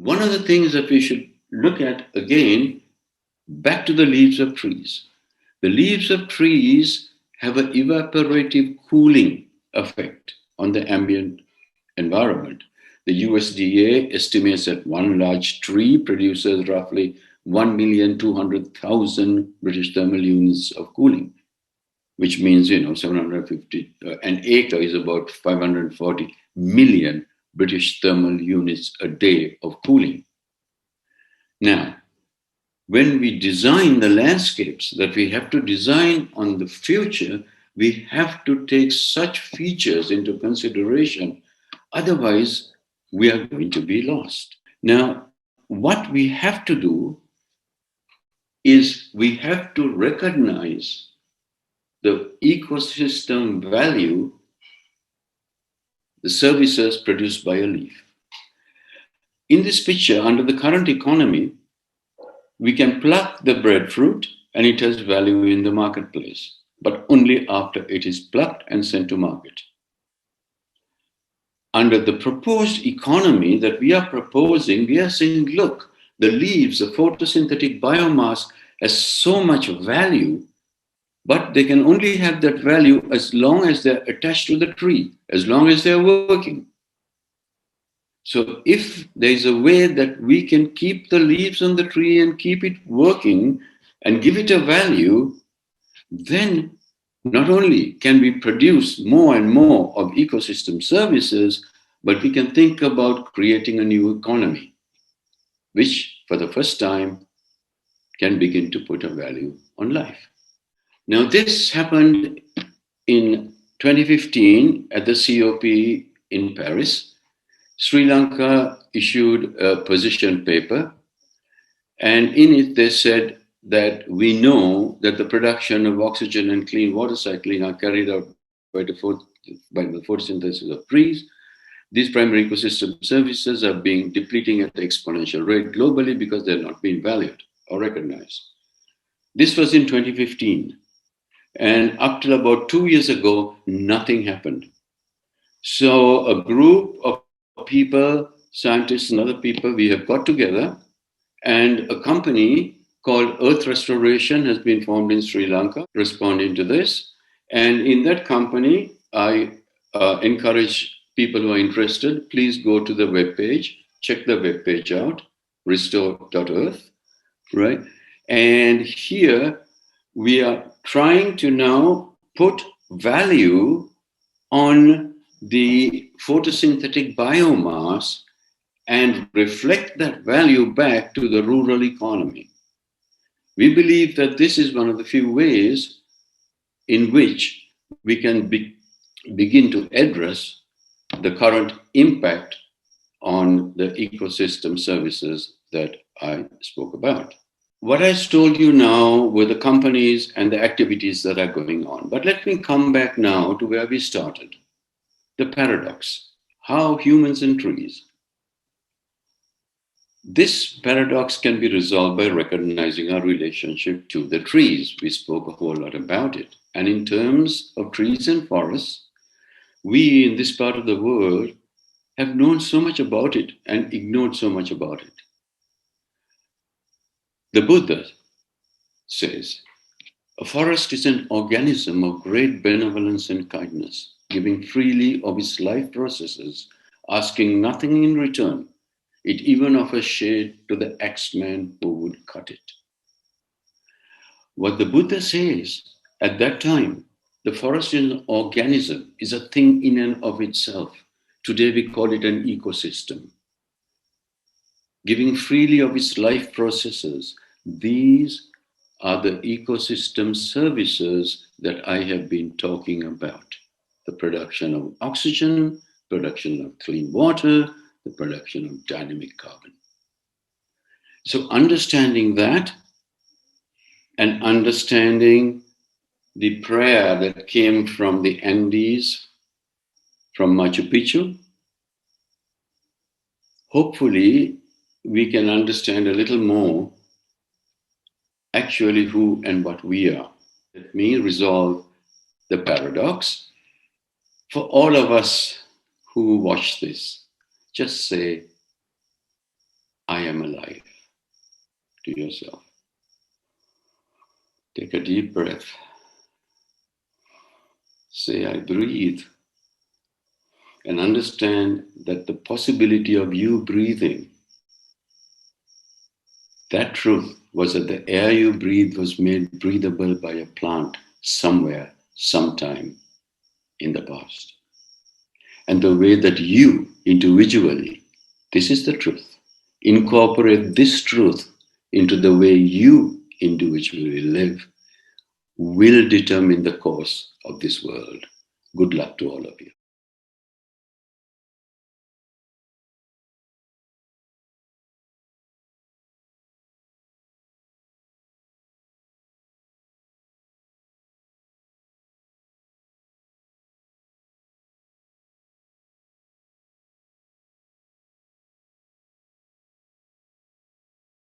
One of the things that we should look at again, back to the leaves of trees. The leaves of trees have an evaporative cooling effect on the ambient environment. The USDA estimates that one large tree produces roughly 1,200,000 British thermal units of cooling, which means, 750, an acre is about 540 million British thermal units a day of cooling. Now, when we design the landscapes that we have to design on the future, we have to take such features into consideration. Otherwise, we are going to be lost. Now, what we have to do is we have to recognize the ecosystem value, the services produced by a leaf. In this picture, under the current economy, we can pluck the breadfruit and it has value in the marketplace, but only after it is plucked and sent to market. Under the proposed economy that we are proposing, we are saying, look, the leaves, the photosynthetic biomass has so much value, but they can only have that value as long as they're attached to the tree, as long as they're working. So if there's a way that we can keep the leaves on the tree and keep it working and give it a value, then not only can we produce more and more of ecosystem services, but we can think about creating a new economy, which for the first time can begin to put a value on life. Now, this happened in 2015 at the COP in Paris. Sri Lanka issued a position paper, and in it they said that we know that the production of oxygen and clean water cycling are carried out by the photosynthesis of trees. These primary ecosystem services are being depleting at an exponential rate globally because they're not being valued or recognized. This was in 2015. And up till about 2 years ago, nothing happened. So a group of people, scientists and other people, we have got together, and a company called EarthRestoration has been formed in Sri Lanka responding to this. And in that company, I encourage people who are interested, please go to the webpage, check the webpage out, restore.earth, right? And here we are trying to now put value on the photosynthetic biomass and reflect that value back to the rural economy. We believe that this is one of the few ways in which we can begin to address the current impact on the ecosystem services that I spoke about. What I told you now were the companies and the activities that are going on. But let me come back now to where we started. The paradox, how humans and trees. This paradox can be resolved by recognizing our relationship to the trees. We spoke a whole lot about it. And in terms of trees and forests, we in this part of the world have known so much about it and ignored so much about it. The Buddha says, a forest is an organism of great benevolence and kindness, giving freely of its life processes, asking nothing in return. It even offers shade to the axeman who would cut it. What the Buddha says at that time, the forest is an organism, is a thing in and of itself. Today we call it an ecosystem. Giving freely of its life processes, these are the ecosystem services that I have been talking about. The production of oxygen, production of clean water, the production of dynamic carbon. So understanding that and understanding the prayer that came from the Andes, from Machu Picchu, hopefully we can understand a little more actually who and what we are. Let me resolve the paradox. For all of us who watch this, just say, am alive to yourself. Take a deep breath. Say, I breathe. And understand that the possibility of you breathing, that truth was that the air you breathe was made breathable by a plant somewhere, sometime in the past. And the way that you individually, this is the truth, incorporate this truth into the way you individually live will determine the course of this world. Good luck to all of you.